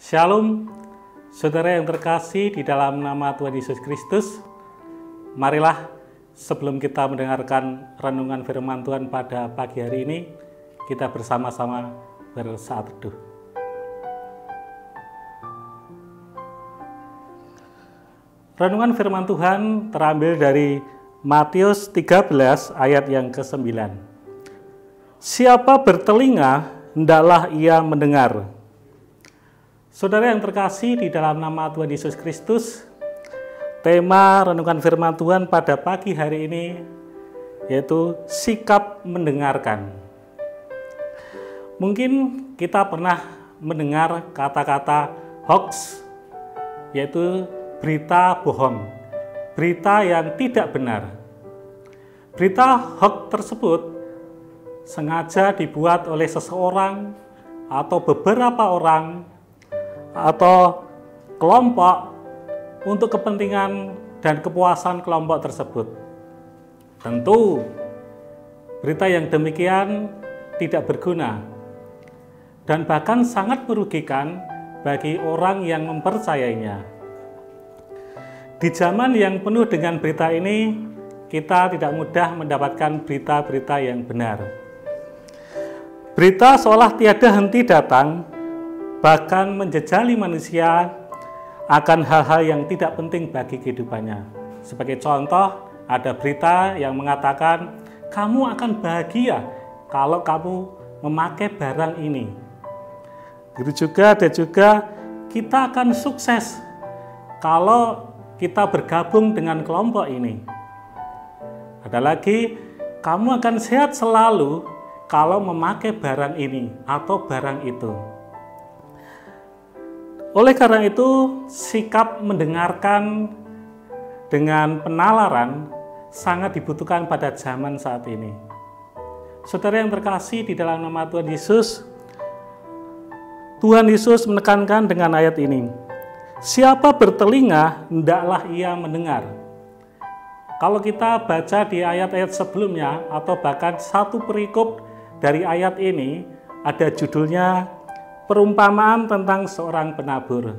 Shalom, saudara yang terkasih di dalam nama Tuhan Yesus Kristus. Marilah sebelum kita mendengarkan renungan firman Tuhan pada pagi hari ini, kita bersama-sama bersaat teduh. Renungan firman Tuhan terambil dari Matius 13 ayat yang ke-9. Siapa bertelinga, hendaklah ia mendengar. Saudara yang terkasih di dalam nama Tuhan Yesus Kristus, tema renungan firman Tuhan pada pagi hari ini yaitu sikap mendengarkan. Mungkin kita pernah mendengar kata-kata hoax, yaitu berita bohong, berita yang tidak benar. Berita hoax tersebut sengaja dibuat oleh seseorang atau beberapa orang atau kelompok untuk kepentingan dan kepuasan kelompok tersebut. Tentu berita yang demikian tidak berguna dan bahkan sangat merugikan bagi orang yang mempercayainya. Di zaman yang penuh dengan berita ini, kita tidak mudah mendapatkan berita-berita yang benar. Berita seolah tiada henti datang, bahkan menjejali manusia akan hal-hal yang tidak penting bagi kehidupannya. Sebagai contoh, ada berita yang mengatakan kamu akan bahagia kalau kamu memakai barang ini. Begitu juga ada kita akan sukses kalau kita bergabung dengan kelompok ini. Ada lagi, kamu akan sehat selalu kalau memakai barang ini atau barang itu. Oleh karena itu, sikap mendengarkan dengan penalaran sangat dibutuhkan pada zaman saat ini. Saudara yang terkasih di dalam nama Tuhan Yesus, Tuhan Yesus menekankan dengan ayat ini, siapa bertelinga, hendaklah ia mendengar. Kalau kita baca di ayat-ayat sebelumnya, atau bahkan satu perikop dari ayat ini, ada judulnya perumpamaan tentang seorang penabur.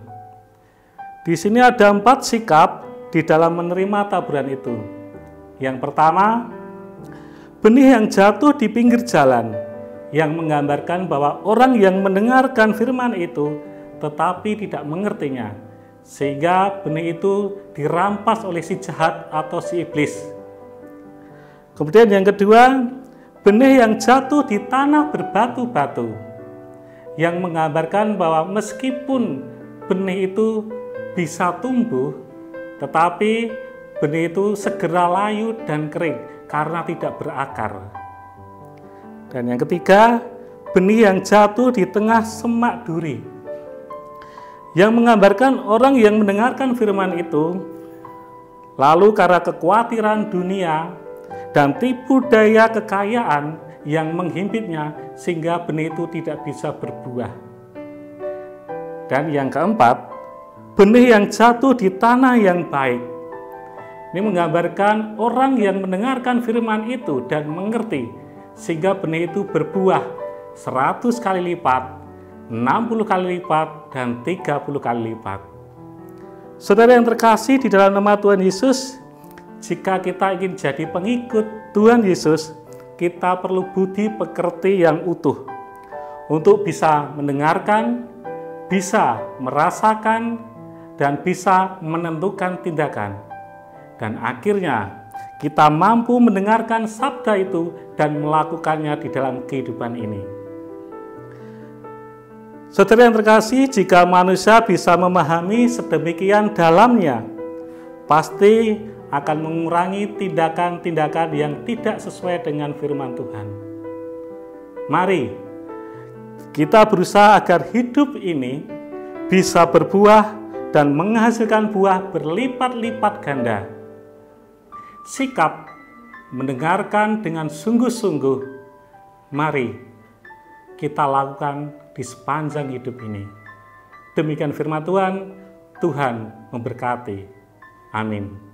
Di sini ada 4 sikap di dalam menerima taburan itu. Yang pertama, benih yang jatuh di pinggir jalan, yang menggambarkan bahwa orang yang mendengarkan firman itu tetapi tidak mengertinya, sehingga benih itu dirampas oleh si jahat atau si iblis. Kemudian yang kedua, benih yang jatuh di tanah berbatu-batu, yang menggambarkan bahwa meskipun benih itu bisa tumbuh, tetapi benih itu segera layu dan kering karena tidak berakar. Dan yang ketiga, benih yang jatuh di tengah semak duri, yang menggambarkan orang yang mendengarkan firman itu, lalu karena kekhawatiran dunia dan tipu daya kekayaan yang menghimpitnya, sehingga benih itu tidak bisa berbuah. Dan yang keempat, benih yang jatuh di tanah yang baik. Ini menggambarkan orang yang mendengarkan firman itu dan mengerti, sehingga benih itu berbuah 100 kali lipat, 60 kali lipat, dan 30 kali lipat. Saudara yang terkasih di dalam nama Tuhan Yesus, jika kita ingin jadi pengikut Tuhan Yesus, kita perlu budi pekerti yang utuh untuk bisa mendengarkan, bisa merasakan, dan bisa menentukan tindakan. Dan akhirnya kita mampu mendengarkan sabda itu dan melakukannya di dalam kehidupan ini. Saudara yang terkasih, jika manusia bisa memahami sedemikian dalamnya, pasti akan mengurangi tindakan-tindakan yang tidak sesuai dengan firman Tuhan. Mari kita berusaha agar hidup ini bisa berbuah dan menghasilkan buah berlipat-lipat ganda. Sikap mendengarkan dengan sungguh-sungguh, mari kita lakukan di sepanjang hidup ini. Demikian firman Tuhan, Tuhan memberkati. Amin.